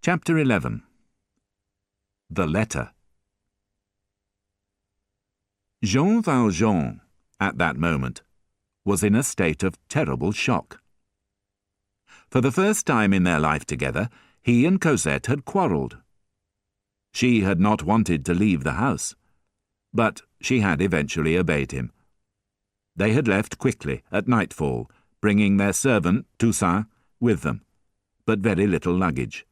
Chapter 11. The Letter. Jean Valjean, at that moment, was in a state of terrible shock. For the first time in their life together, he and Cosette had quarrelled. She had not wanted to leave the house, but she had eventually obeyed him. They had left quickly at nightfall, bringing their servant, Toussaint, with them, but very little luggage.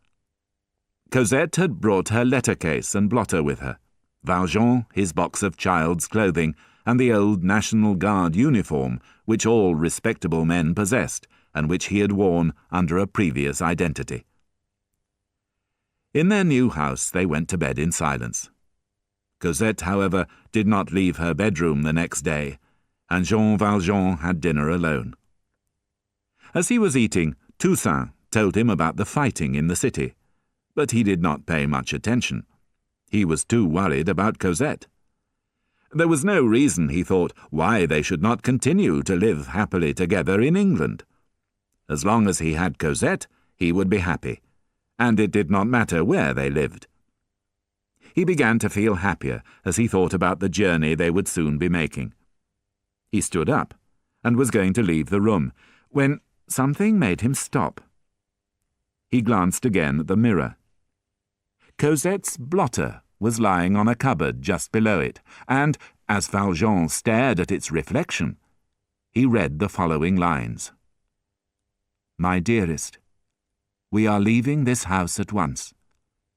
Cosette had brought her letter-case and blotter with her, Valjean his box of child's clothing, and the old National Guard uniform which all respectable men possessed, and which he had worn under a previous identity. In their new house they went to bed in silence. Cosette, however, did not leave her bedroom the next day, and Jean Valjean had dinner alone. As he was eating, Toussaint told him about the fighting in the city, but he did not pay much attention. He was too worried about Cosette. There was no reason, he thought, why they should not continue to live happily together in England. As long as he had Cosette, he would be happy, and it did not matter where they lived. He began to feel happier as he thought about the journey they would soon be making. He stood up and was going to leave the room, when something made him stop. He glanced again at the mirror. Cosette's blotter was lying on a cupboard just below it, and, as Valjean stared at its reflection, he read the following lines. My dearest, we are leaving this house at once.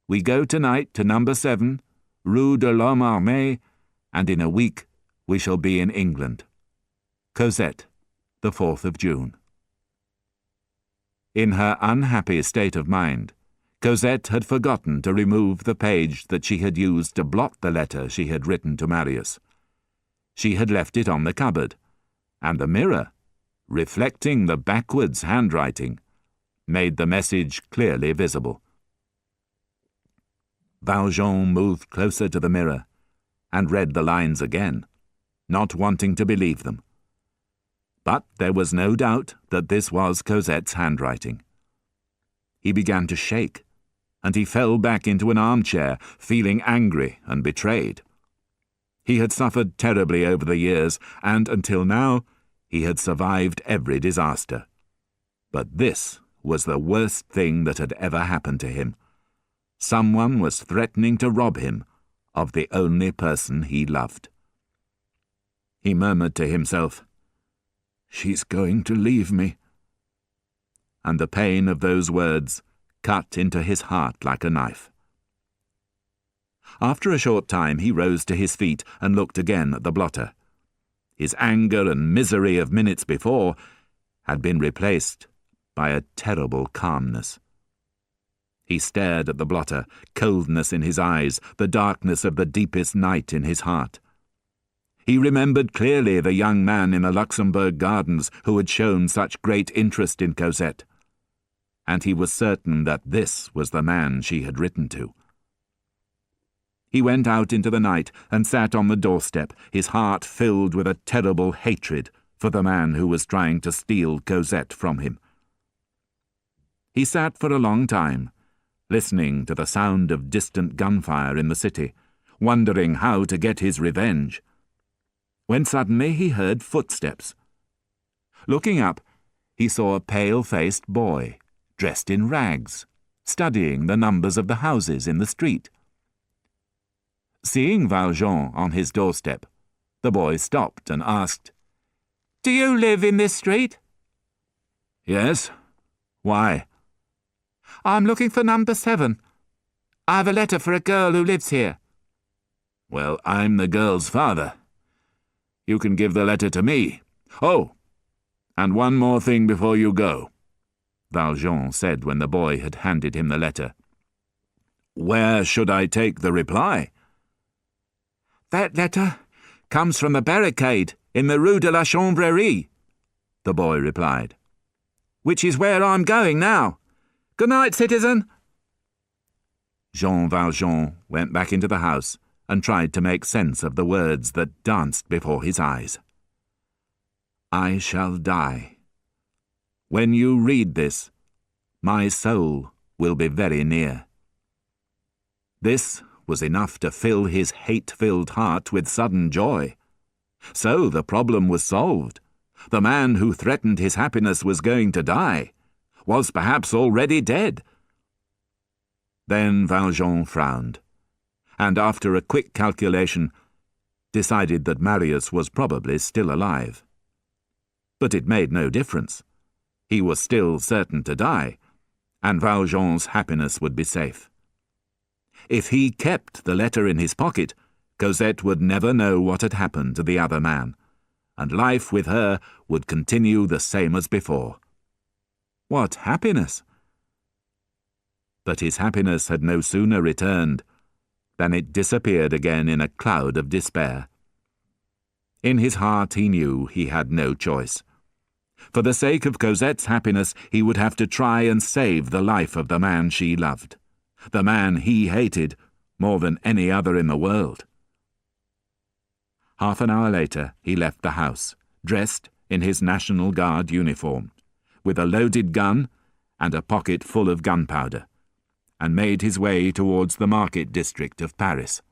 We go tonight to number 7, Rue de l'Homme Armé, and in a week we shall be in England. Cosette, the 4th of June. In her unhappy state of mind, Cosette had forgotten to remove the page that she had used to blot the letter she had written to Marius. She had left it on the cupboard, and the mirror, reflecting the backwards handwriting, made the message clearly visible. Valjean moved closer to the mirror and read the lines again, not wanting to believe them. But there was no doubt that this was Cosette's handwriting. He began to shake, and he fell back into an armchair, feeling angry and betrayed. He had suffered terribly over the years, and until now he had survived every disaster. But this was the worst thing that had ever happened to him. Someone was threatening to rob him of the only person he loved. He murmured to himself, "She's going to leave me." And the pain of those words cut into his heart like a knife. After a short time he rose to his feet and looked again at the blotter. His anger and misery of minutes before had been replaced by a terrible calmness. He stared at the blotter, coldness in his eyes, the darkness of the deepest night in his heart. He remembered clearly the young man in the Luxembourg Gardens who had shown such great interest in Cosette, and he was certain that this was the man she had written to. He went out into the night and sat on the doorstep, his heart filled with a terrible hatred for the man who was trying to steal Cosette from him. He sat for a long time, listening to the sound of distant gunfire in the city, wondering how to get his revenge, when suddenly he heard footsteps. Looking up, he saw a pale-faced boy, dressed in rags, studying the numbers of the houses in the street. Seeing Valjean on his doorstep, the boy stopped and asked, "Do you live in this street?" "Yes. Why?" "I'm looking for number 7. I have a letter for a girl who lives here." "Well, I'm the girl's father. You can give the letter to me. Oh, and one more thing before you go," Valjean said when the boy had handed him the letter. "Where should I take the reply?" "That letter comes from the barricade in the Rue de la Chanvrerie," the boy replied, "which is where I'm going now. Good night, citizen." Jean Valjean went back into the house and tried to make sense of the words that danced before his eyes. "I shall die. When you read this, my soul will be very near. This was enough to fill his hate-filled heart with sudden joy. So the problem was solved. The man who threatened his happiness was going to die, was perhaps already dead. Then Valjean frowned, and after a quick calculation, decided that Marius was probably still alive. But it made no difference. He was still certain to die, and Valjean's happiness would be safe. If he kept the letter in his pocket, Cosette would never know what had happened to the other man, and life with her would continue the same as before. What happiness! But his happiness had no sooner returned than it disappeared again in a cloud of despair. In his heart he knew he had no choice. For the sake of Cosette's happiness, he would have to try and save the life of the man she loved, the man he hated more than any other in the world. Half an hour later he left the house, dressed in his National Guard uniform, with a loaded gun and a pocket full of gunpowder, and made his way towards the market district of Paris.